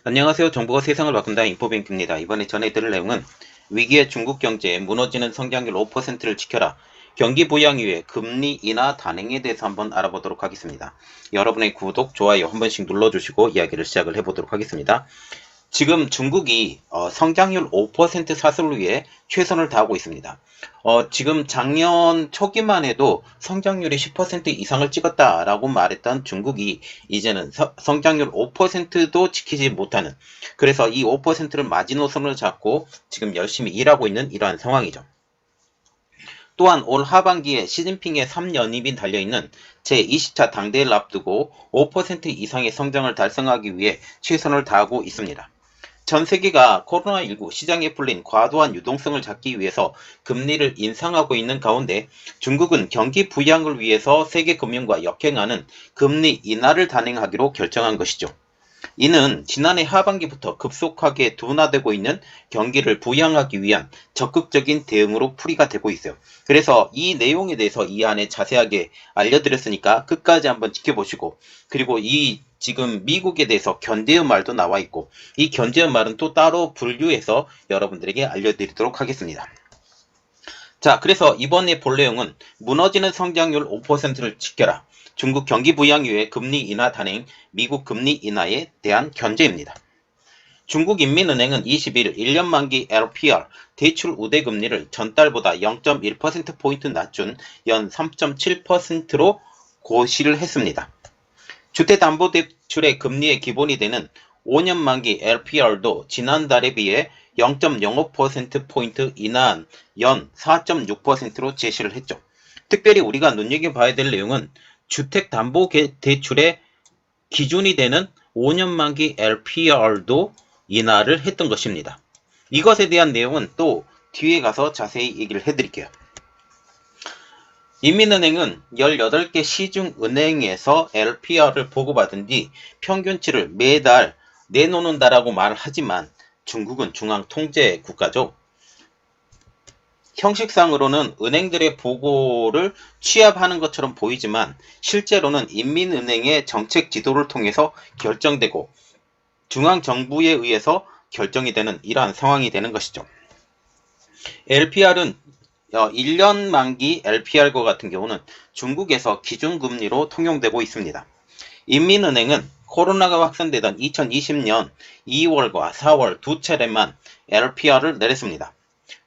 안녕하세요. 정보가 세상을 바꾼다 인포뱅크입니다. 이번에 전해드릴 내용은 위기의 중국 경제, 무너지는 성장률 5%를 지켜라. 경기 부양 이후에 금리 인하 단행에 대해서 한번 알아보도록 하겠습니다. 여러분의 구독, 좋아요 한 번씩 눌러주시고 이야기를 시작을 해보도록 하겠습니다. 지금 중국이 성장률 5% 사슬을 위해 최선을 다하고 있습니다. 지금 작년 초기만 해도 성장률이 10% 이상을 찍었다라고 말했던 중국이 이제는 성장률 5%도 지키지 못하는, 그래서 이 5%를 마지노선을 잡고 지금 열심히 일하고 있는 이러한 상황이죠. 또한 올 하반기에 시진핑의 3연임이 달려있는 제20차 당대회를 앞두고 5% 이상의 성장을 달성하기 위해 최선을 다하고 있습니다. 전 세계가 코로나19 시장에 풀린 과도한 유동성을 잡기 위해서 금리를 인상하고 있는 가운데 중국은 경기 부양을 위해서 세계금융과 역행하는 금리 인하를 단행하기로 결정한 것이죠. 이는 지난해 하반기부터 급속하게 둔화되고 있는 경기를 부양하기 위한 적극적인 대응으로 풀이가 되고 있어요. 그래서 이 내용에 대해서 이 안에 자세하게 알려드렸으니까 끝까지 한번 지켜보시고, 그리고 이 지금 미국에 대해서 견제의 말도 나와 있고, 이 견제의 말은 또 따로 분류해서 여러분들에게 알려드리도록 하겠습니다. 자, 그래서 이번에 볼 내용은 무너지는 성장률 5%를 지켜라. 중국 경기 부양 이후에 금리 인하 단행, 미국 금리 인하에 대한 견제입니다. 중국인민은행은 21일 1년 만기 LPR 대출 우대 금리를 전달보다 0.1%포인트 낮춘 연 3.7%로 고시를 했습니다. 주택담보대출의 금리의 기본이 되는 5년 만기 LPR도 지난달에 비해 0.05%포인트 인하한 연 4.6%로 제시를 했죠. 특별히 우리가 눈여겨봐야 될 내용은 주택담보대출의 기준이 되는 5년 만기 LPR도 인하를 했던 것입니다. 이것에 대한 내용은 또 뒤에 가서 자세히 얘기를 해드릴게요. 인민은행은 18개 시중은행에서 LPR을 보고받은 뒤 평균치를 매달 내놓는다라고 말을 하지만 중국은 중앙통제 국가죠. 형식상으로는 은행들의 보고를 취합하는 것처럼 보이지만 실제로는 인민은행의 정책 지도를 통해서 결정되고 중앙정부에 의해서 결정이 되는 이러한 상황이 되는 것이죠. LPR은 1년 만기 LPR과 같은 경우는 중국에서 기준금리로 통용되고 있습니다. 인민은행은 코로나가 확산되던 2020년 2월과 4월 두 차례만 LPR을 내렸습니다.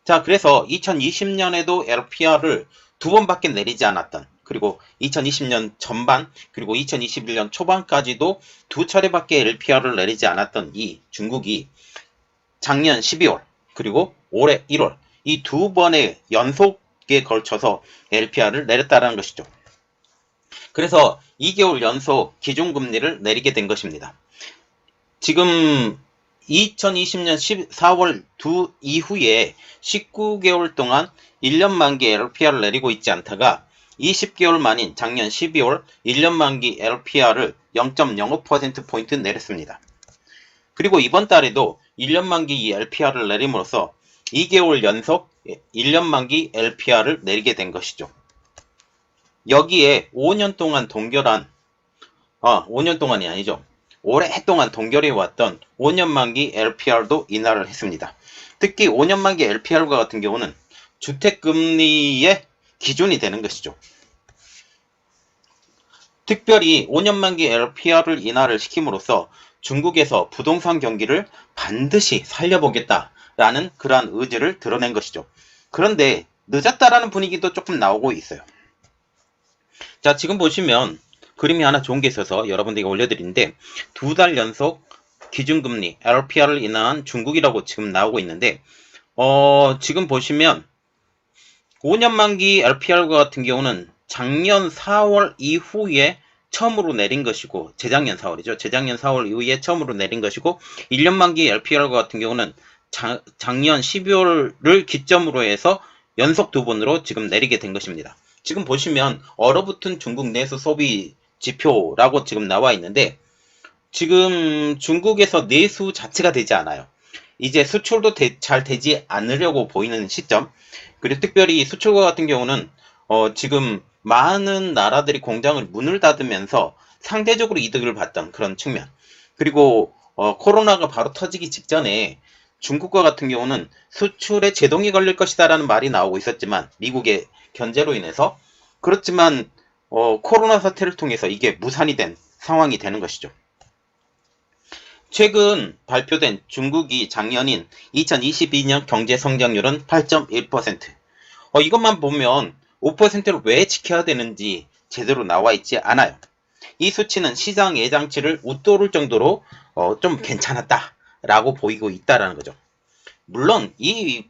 자, 그래서 2020년에도 LPR을 두 번밖에 내리지 않았던, 그리고 2020년 전반, 그리고 2021년 초반까지도 두 차례밖에 LPR을 내리지 않았던 이 중국이 작년 12월, 그리고 올해 1월, 이 두 번의 연속에 걸쳐서 LPR을 내렸다는 것이죠. 그래서 2개월 연속 기준금리를 내리게 된 것입니다. 지금 2020년 4월 두 이후에 19개월 동안 1년 만기 LPR을 내리고 있지 않다가 20개월 만인 작년 12월 1년 만기 LPR을 0.05%포인트 내렸습니다. 그리고 이번 달에도 1년 만기 이 LPR을 내림으로써 2개월 연속 1년 만기 LPR을 내리게 된 것이죠. 여기에 5년 동안 동결한 5년 동안이 아니죠. 오랫동안 동결해왔던 5년 만기 LPR도 인하를 했습니다. 특히 5년 만기 LPR과 같은 경우는 주택금리의 기준이 되는 것이죠. 특별히 5년 만기 LPR을 인하를 시킴으로써 중국에서 부동산 경기를 반드시 살려보겠다라는 그러한 의지를 드러낸 것이죠. 그런데 늦었다라는 분위기도 조금 나오고 있어요. 자, 지금 보시면 그림이 하나 좋은 게 있어서 여러분들에게 올려드리는데, 두 달 연속 기준금리 LPR을 인하한 중국이라고 지금 나오고 있는데, 지금 보시면 5년 만기 LPR과 같은 경우는 작년 4월 이후에 처음으로 내린 것이고, 재작년 4월이죠. 재작년 4월 이후에 처음으로 내린 것이고, 1년 만기 LPR과 같은 경우는 작년 12월을 기점으로 해서 연속 두 번으로 지금 내리게 된 것입니다. 지금 보시면 얼어붙은 중국 내수 소비 지표라고 지금 나와 있는데, 지금 중국에서 내수 자체가 되지 않아요. 이제 수출도 잘 되지 않으려고 보이는 시점. 그리고 특별히 수출과 같은 경우는 지금 많은 나라들이 공장을 문을 닫으면서 상대적으로 이득을 봤던 그런 측면. 그리고 코로나가 바로 터지기 직전에 중국과 같은 경우는 수출에 제동이 걸릴 것이다라는 말이 나오고 있었지만 미국의 견제로 인해서 그렇지만 코로나 사태를 통해서 이게 무산이 된 상황이 되는 것이죠. 최근 발표된 중국이 작년인 2022년 경제 성장률은 8.1%. 이것만 보면 5%를 왜 지켜야 되는지 제대로 나와 있지 않아요. 이 수치는 시장 예상치를 웃도를 정도로 좀 괜찮았다라고 보이고 있다라는 거죠. 물론 이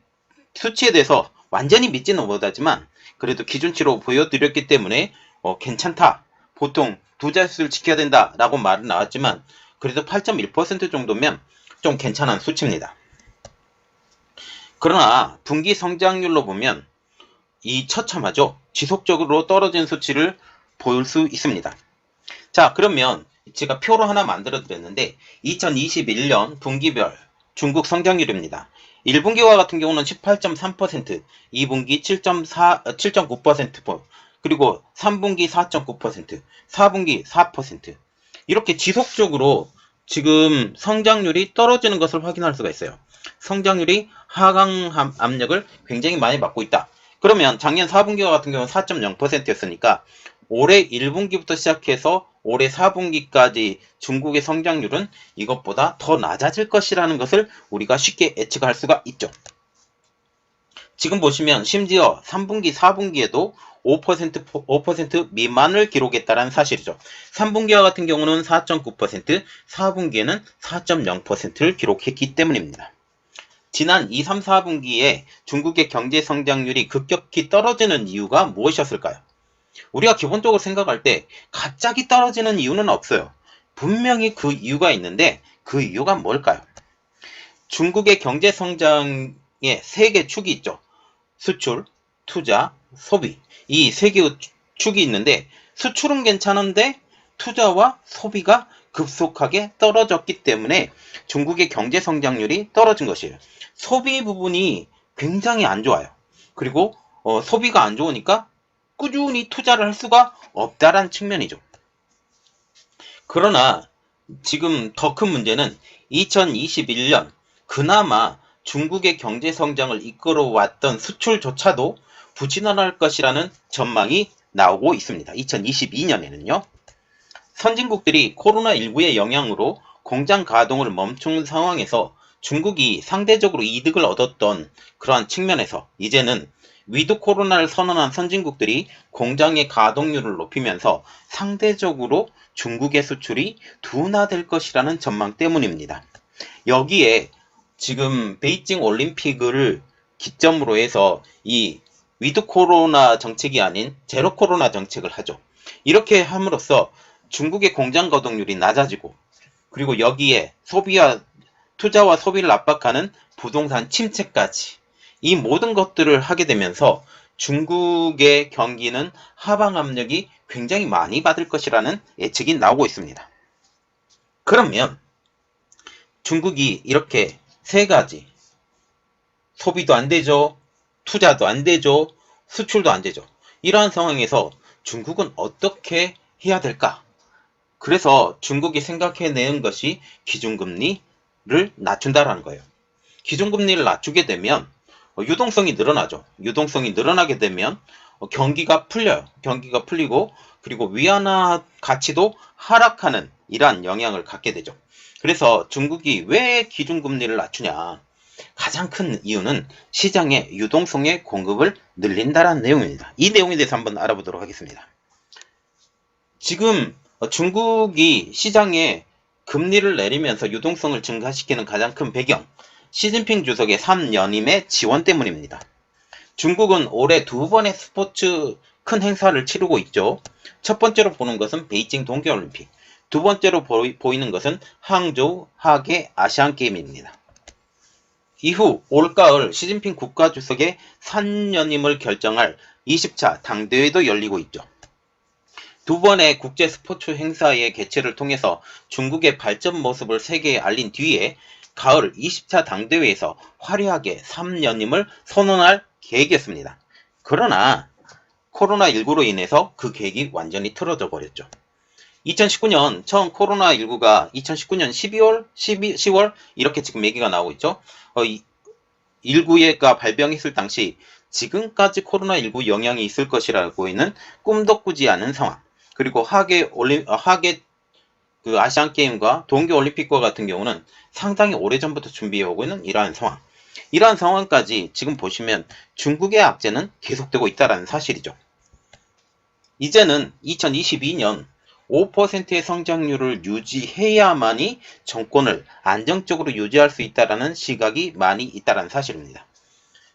수치에 대해서 완전히 믿지는 못하지만 그래도 기준치로 보여드렸기 때문에 괜찮다. 보통 두 자릿수를 지켜야 된다라고 말은 나왔지만 그래도 8.1% 정도면 좀 괜찮은 수치입니다. 그러나 분기 성장률로 보면 이 처참하죠. 지속적으로 떨어진 수치를 볼 수 있습니다. 자, 그러면 제가 표로 하나 만들어 드렸는데 2021년 분기별 중국 성장률입니다. 1분기와 같은 경우는 18.3%, 2분기 7.9%, 그리고 3분기 4.9%, 4분기 4%. 이렇게 지속적으로 지금 성장률이 떨어지는 것을 확인할 수가 있어요. 성장률이 하강 압력을 굉장히 많이 받고 있다. 그러면 작년 4분기와 같은 경우는 4.0%였으니까 올해 1분기부터 시작해서 올해 4분기까지 중국의 성장률은 이것보다 더 낮아질 것이라는 것을 우리가 쉽게 예측할 수가 있죠. 지금 보시면 심지어 3분기, 4분기에도 5% 미만을 기록했다는 사실이죠. 3분기와 같은 경우는 4.9%, 4분기에는 4.0%를 기록했기 때문입니다. 지난 2, 3, 4분기에 중국의 경제 성장률이 급격히 떨어지는 이유가 무엇이었을까요? 우리가 기본적으로 생각할 때 갑자기 떨어지는 이유는 없어요. 분명히 그 이유가 있는데 그 이유가 뭘까요? 중국의 경제 성장의 세 개 축이 있죠. 수출, 투자, 소비. 이 세 개의 축이 있는데 수출은 괜찮은데 투자와 소비가 급속하게 떨어졌기 때문에 중국의 경제 성장률이 떨어진 것이에요. 소비 부분이 굉장히 안 좋아요. 그리고 소비가 안 좋으니까 꾸준히 투자를 할 수가 없다란 측면이죠. 그러나 지금 더 큰 문제는 2021년 그나마 중국의 경제 성장을 이끌어왔던 수출조차도 부진할 것이라는 전망이 나오고 있습니다. 2022년에는요. 선진국들이 코로나19의 영향으로 공장 가동을 멈춘 상황에서 중국이 상대적으로 이득을 얻었던 그러한 측면에서 이제는 위드 코로나를 선언한 선진국들이 공장의 가동률을 높이면서 상대적으로 중국의 수출이 둔화될 것이라는 전망 때문입니다. 여기에 지금 베이징 올림픽을 기점으로 해서 이 위드 코로나 정책이 아닌 제로 코로나 정책을 하죠. 이렇게 함으로써 중국의 공장 가동률이 낮아지고 그리고 여기에 투자와 소비를 압박하는 부동산 침체까지 이 모든 것들을 하게 되면서 중국의 경기는 하방 압력이 굉장히 많이 받을 것이라는 예측이 나오고 있습니다. 그러면 중국이 이렇게 세 가지 소비도 안 되죠. 투자도 안 되죠. 수출도 안 되죠. 이러한 상황에서 중국은 어떻게 해야 될까? 그래서 중국이 생각해낸 것이 기준금리를 낮춘다라는 거예요. 기준금리를 낮추게 되면 유동성이 늘어나죠. 유동성이 늘어나게 되면 경기가 풀려요. 경기가 풀리고 그리고 위안화 가치도 하락하는 이러한 영향을 갖게 되죠. 그래서 중국이 왜 기준금리를 낮추냐? 가장 큰 이유는 시장의 유동성의 공급을 늘린다는 내용입니다. 이 내용에 대해서 한번 알아보도록 하겠습니다. 지금 중국이 시장에 금리를 내리면서 유동성을 증가시키는 가장 큰 배경, 시진핑 주석의 3연임의 지원 때문입니다. 중국은 올해 2번의 스포츠 큰 행사를 치르고 있죠. 첫 번째로 보는 것은 베이징 동계올림픽, 두 번째로 보이는 것은 항저우 하계 아시안게임입니다. 이후 올가을 시진핑 국가주석의 3연임을 결정할 20차 당대회도 열리고 있죠. 두 번의 국제 스포츠 행사의 개최를 통해서 중국의 발전 모습을 세계에 알린 뒤에 가을 20차 당대회에서 화려하게 3연임을 선언할 계획이었습니다. 그러나 코로나19로 인해서 그 계획이 완전히 틀어져 버렸죠. 2019년 처음 코로나19가 2019년 10월 이렇게 지금 얘기가 나오고 있죠. 19가 발병했을 당시 지금까지 코로나19 영향이 있을 것이라고는 꿈도 꾸지 않은 상황. 그리고 하계 그 아시안 게임과 동계 올림픽과 같은 경우는 상당히 오래전부터 준비해 오고 있는 이러한 상황. 이러한 상황까지 지금 보시면 중국의 악재는 계속되고 있다는 사실이죠. 이제는 2022년 5%의 성장률을 유지해야만이 정권을 안정적으로 유지할 수 있다는 시각이 많이 있다는 사실입니다.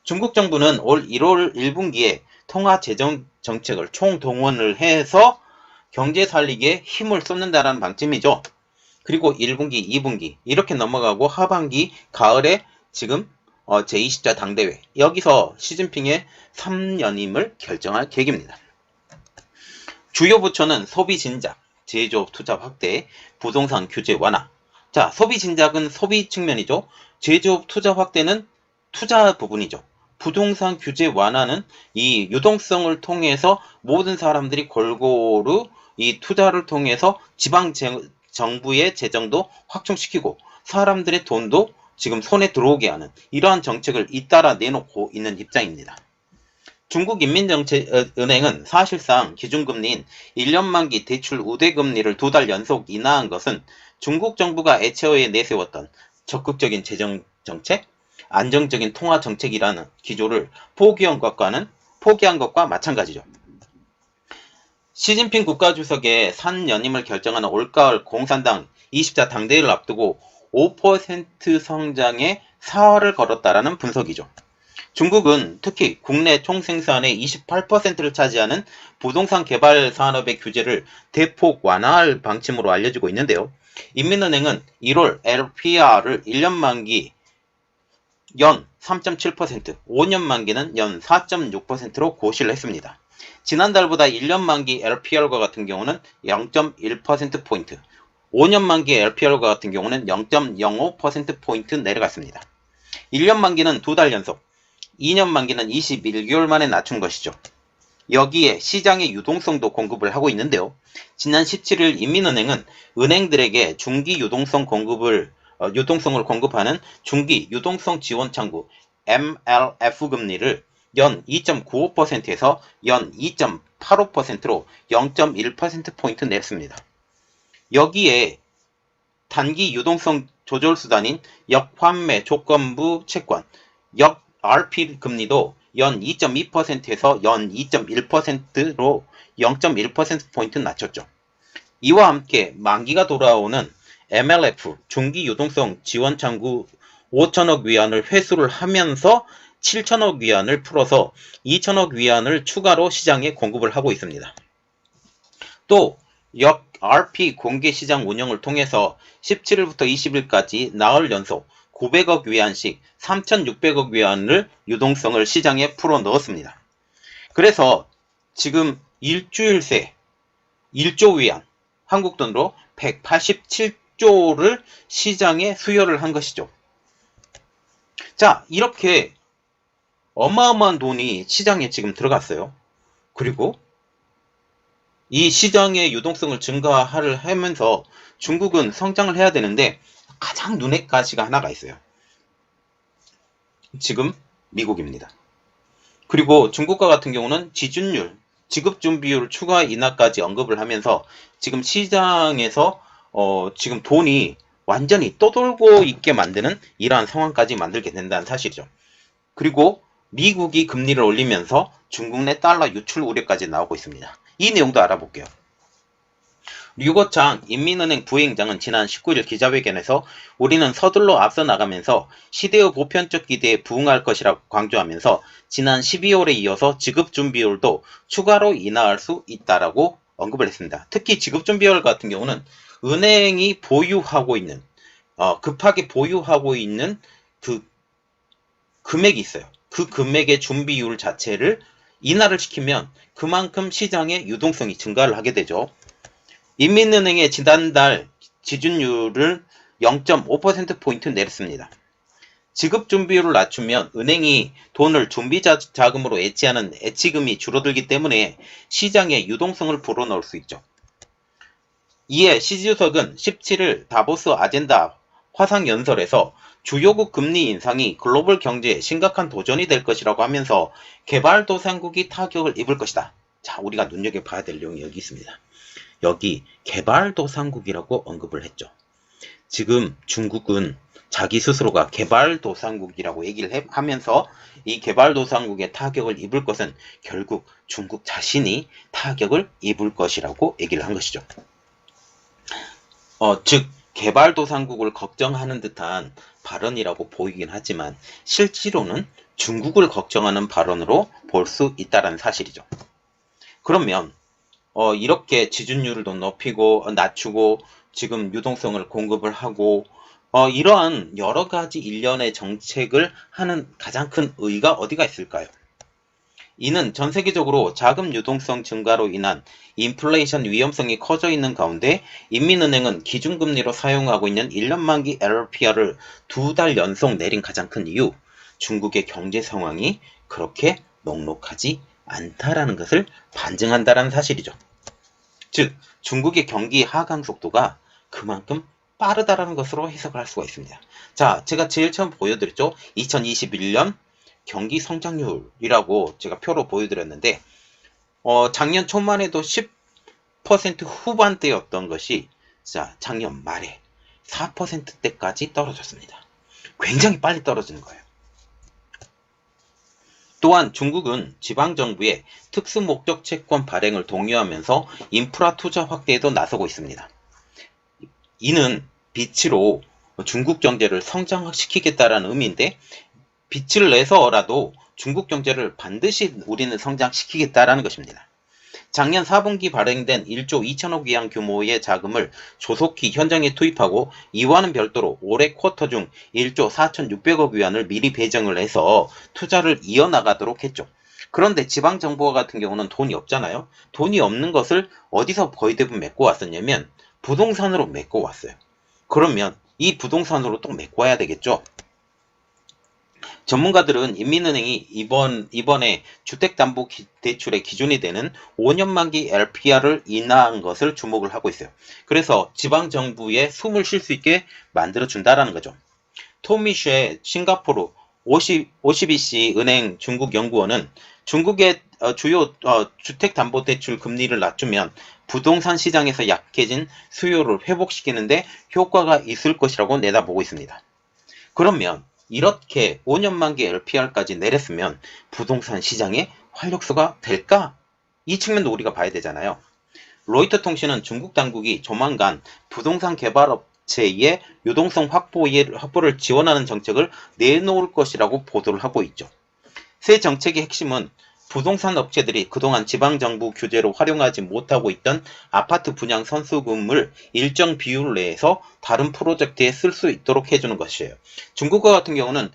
중국 정부는 올 1월 1분기에 통화재정 정책을 총동원을 해서 경제 살리기에 힘을 쏟는다는 방침이죠. 그리고 1분기, 2분기 이렇게 넘어가고 하반기, 가을에 지금 제20차 당대회 여기서 시진핑의 3연임을 결정할 계획입니다. 주요 부처는 소비 진작, 제조업 투자 확대, 부동산 규제 완화. 자, 소비 진작은 소비 측면이죠. 제조업 투자 확대는 투자 부분이죠. 부동산 규제 완화는 이 유동성을 통해서 모든 사람들이 골고루 이 투자를 통해서 지방 정부의 재정도 확충시키고 사람들의 돈도 지금 손에 들어오게 하는 이러한 정책을 잇따라 내놓고 있는 입장입니다. 중국인민은행은 사실상 기준금리인 1년 만기 대출 우대금리를 2달 연속 인하한 것은 중국 정부가 애초에 내세웠던 적극적인 재정정책, 안정적인 통화정책이라는 기조를 포기한 것과 마찬가지죠. 시진핑 국가주석의 3연임을 결정하는 올가을 공산당 20차 당대회를 앞두고 5% 성장의 사활을 걸었다라는 분석이죠. 중국은 특히 국내 총생산의 28%를 차지하는 부동산 개발 산업의 규제를 대폭 완화할 방침으로 알려지고 있는데요. 인민은행은 1월 LPR을 1년 만기 연 3.7%, 5년 만기는 연 4.6%로 고시를 했습니다. 지난달보다 1년 만기 LPR과 같은 경우는 0.1%포인트, 5년 만기 LPR과 같은 경우는 0.05%포인트 내려갔습니다. 1년 만기는 2달 연속, 2년 만기는 21개월 만에 낮춘 것이죠. 여기에 시장의 유동성도 공급을 하고 있는데요. 지난 17일 인민은행은 은행들에게 중기 유동성을 공급하는 중기 유동성 지원 창구 MLF 금리를 연 2.95%에서 연 2.85%로 0.1%포인트 냈습니다. 여기에 단기 유동성 조절 수단인 역환매 조건부 채권, 역 RP 금리도 연 2.2%에서 연 2.1%로 0.1%포인트 낮췄죠. 이와 함께 만기가 돌아오는 MLF 중기 유동성 지원 창구 5천억 위안을 회수를 하면서 7천억 위안을 풀어서 2천억 위안을 추가로 시장에 공급을 하고 있습니다. 또 역 RP 공개 시장 운영을 통해서 17일부터 20일까지 나흘 연속 900억 위안씩 3,600억 위안을 유동성을 시장에 풀어 넣었습니다. 그래서 지금 일주일 새 1조 위안, 한국 돈으로 187조를 시장에 수혈을 한 것이죠. 자, 이렇게 어마어마한 돈이 시장에 지금 들어갔어요. 그리고 이 시장의 유동성을 증가하면서 중국은 성장을 해야 되는데 가장 눈에 가시가 하나가 있어요. 지금 미국입니다. 그리고 중국과 같은 경우는 지준율, 지급준비율 추가 인하까지 언급을 하면서 지금 시장에서 지금 돈이 완전히 떠돌고 있게 만드는 이러한 상황까지 만들게 된다는 사실이죠. 그리고 미국이 금리를 올리면서 중국 내 달러 유출 우려까지 나오고 있습니다. 이 내용도 알아볼게요. 류거창 인민은행 부행장은 지난 19일 기자회견에서 우리는 서둘러 앞서 나가면서 시대의 보편적 기대에 부응할 것이라고 강조하면서 지난 12월에 이어서 지급준비율도 추가로 인하할 수 있다라고 언급을 했습니다. 특히 지급준비율 같은 경우는 은행이 보유하고 있는 급하게 보유하고 있는 그 금액이 있어요. 그 금액의 준비율 자체를 인하를 시키면 그만큼 시장의 유동성이 증가를 하게 되죠. 인민은행의 지난달 지준율을 0.5%포인트 내렸습니다. 지급준비율을 낮추면 은행이 돈을 준비자금으로 애치하는 애치금이 줄어들기 때문에 시장에 유동성을 불어넣을 수 있죠. 이에 시 주석은 17일 다보스 아젠다 화상연설에서 주요국 금리 인상이 글로벌 경제에 심각한 도전이 될 것이라고 하면서 개발도상국이 타격을 입을 것이다. 자, 우리가 눈여겨봐야 될 내용이 여기 있습니다. 여기 개발도상국이라고 언급을 했죠. 지금 중국은 자기 스스로가 개발도상국이라고 얘기를 하면서 이 개발도상국의 타격을 입을 것은 결국 중국 자신이 타격을 입을 것이라고 얘기를 한 것이죠. 즉 개발도상국을 걱정하는 듯한 발언이라고 보이긴 하지만 실제로는 중국을 걱정하는 발언으로 볼 수 있다는 사실이죠. 그러면 이렇게 지준율도 높이고 낮추고 지금 유동성을 공급을 하고 이러한 여러 가지 일련의 정책을 하는 가장 큰 의의가 어디가 있을까요? 이는 전 세계적으로 자금 유동성 증가로 인한 인플레이션 위험성이 커져 있는 가운데 인민은행은 기준금리로 사용하고 있는 1년 만기 LPR을 2달 연속 내린 가장 큰 이유, 중국의 경제 상황이 그렇게 녹록하지 않다라는 것을 반증한다는 사실이죠. 즉 중국의 경기 하강 속도가 그만큼 빠르다라는 것으로 해석을 할 수가 있습니다. 자, 제가 제일 처음 보여드렸죠. 2021년 경기 성장률이라고 제가 표로 보여드렸는데 작년 초만 해도 10% 후반대였던 것이 자 작년 말에 4%대까지 떨어졌습니다. 굉장히 빨리 떨어지는 거예요. 또한 중국은 지방정부의 특수목적 채권 발행을 독려하면서 인프라 투자 확대에도 나서고 있습니다. 이는 빛으로 중국 경제를 성장시키겠다라는 의미인데 빛을 내서라도 중국 경제를 반드시 우리는 성장시키겠다라는 것입니다. 작년 4분기 발행된 1조 2천억 위안 규모의 자금을 조속히 현장에 투입하고 이와는 별도로 올해 쿼터 중 1조 4,600억 위안을 미리 배정을 해서 투자를 이어나가도록 했죠. 그런데 지방정부와 같은 경우는 돈이 없잖아요. 돈이 없는 것을 어디서 거의 대부분 메꿔 왔었냐면 부동산으로 메꿔 왔어요. 그러면 이 부동산으로 또 메꿔야 되겠죠. 전문가들은 인민은행이 이번에 주택담보대출의 기준이 되는 5년 만기 LPR을 인하한 것을 주목을 하고 있어요. 그래서 지방정부에 숨을 쉴 수 있게 만들어준다라는 거죠. 토미쉐 싱가포르 OCBC 은행 중국 연구원은 중국의 주요 주택담보대출 금리를 낮추면 부동산 시장에서 약해진 수요를 회복시키는데 효과가 있을 것이라고 내다보고 있습니다. 그러면 이렇게 5년 만기 LPR까지 내렸으면 부동산 시장의 활력소가 될까? 이 측면도 우리가 봐야 되잖아요. 로이터 통신은 중국 당국이 조만간 부동산 개발업체의 유동성 확보를 지원하는 정책을 내놓을 것이라고 보도를 하고 있죠. 새 정책의 핵심은 부동산 업체들이 그동안 지방정부 규제로 활용하지 못하고 있던 아파트 분양 선수금을 일정 비율 내에서 다른 프로젝트에 쓸 수 있도록 해주는 것이에요. 중국과 같은 경우는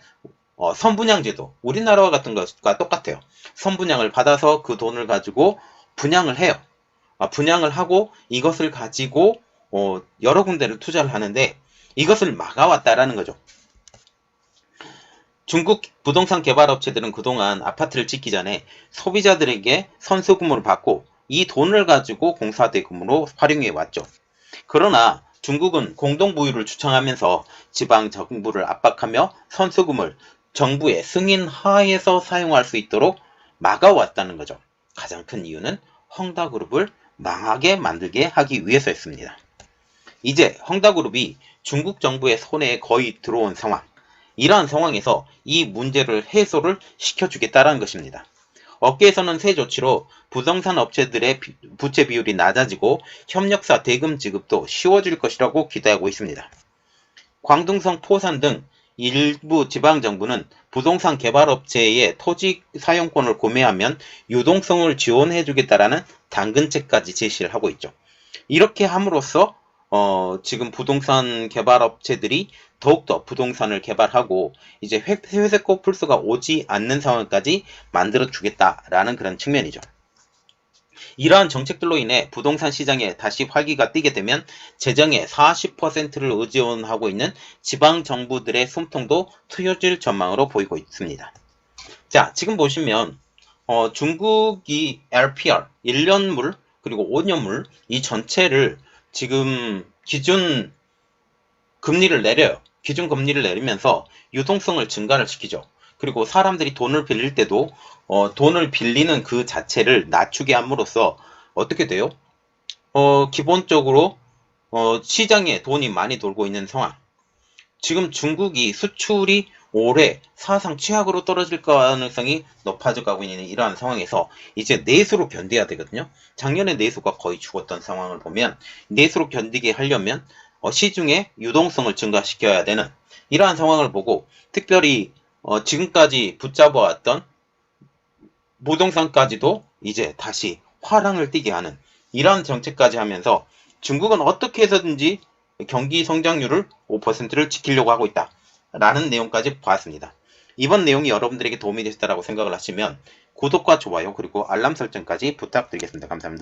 선분양제도 우리나라와 같은 것과 똑같아요. 선분양을 받아서 그 돈을 가지고 분양을 해요. 분양을 하고 이것을 가지고 여러 군데를 투자를 하는데 이것을 막아왔다라는 거죠. 중국 부동산 개발업체들은 그동안 아파트를 짓기 전에 소비자들에게 선수금을 받고 이 돈을 가지고 공사대금으로 활용해 왔죠. 그러나 중국은 공동부유를 추천하면서 지방 정부를 압박하며 선수금을 정부의 승인 하에서 사용할 수 있도록 막아왔다는 거죠. 가장 큰 이유는 헝다그룹을 망하게 만들게 하기 위해서였습니다. 이제 헝다그룹이 중국 정부의 손에 거의 들어온 상황. 이러한 상황에서 이 문제를 해소를 시켜주겠다는 것입니다. 업계에서는 새 조치로 부동산 업체들의 부채 비율이 낮아지고 협력사 대금 지급도 쉬워질 것이라고 기대하고 있습니다. 광둥성 포산 등 일부 지방정부는 부동산 개발업체의 토지 사용권을 구매하면 유동성을 지원해주겠다라는 당근책까지 제시를 하고 있죠. 이렇게 함으로써 지금 부동산 개발업체들이 더욱더 부동산을 개발하고 이제 회색 코플스가 오지 않는 상황까지 만들어 주겠다라는 그런 측면이죠. 이러한 정책들로 인해 부동산 시장에 다시 활기가 뛰게 되면 재정의 40%를 의존하고 있는 지방 정부들의 숨통도 트여질 전망으로 보이고 있습니다. 자, 지금 보시면 중국이 LPR 1년물 그리고 5년물 이 전체를 지금 기준 금리를 내려요. 기준 금리를 내리면서 유동성을 증가를 시키죠. 그리고 사람들이 돈을 빌릴 때도 돈을 빌리는 그 자체를 낮추게 함으로써 어떻게 돼요? 기본적으로 시장에 돈이 많이 돌고 있는 상황. 지금 중국이 수출이 올해 사상 최악으로 떨어질 가능성이 높아져 가고 있는 이러한 상황에서 이제 내수로 견뎌야 되거든요. 작년에 내수가 거의 죽었던 상황을 보면 내수로 견디게 하려면 시중에 유동성을 증가시켜야 되는 이러한 상황을 보고 특별히 지금까지 붙잡아왔던 부동산까지도 이제 다시 화랑을 띠게 하는 이러한 정책까지 하면서 중국은 어떻게 해서든지 경기 성장률을 5%를 지키려고 하고 있다. 라는 내용까지 보았습니다. 이번 내용이 여러분들에게 도움이 되셨다고 생각을 하시면 구독과 좋아요 그리고 알람 설정까지 부탁드리겠습니다. 감사합니다.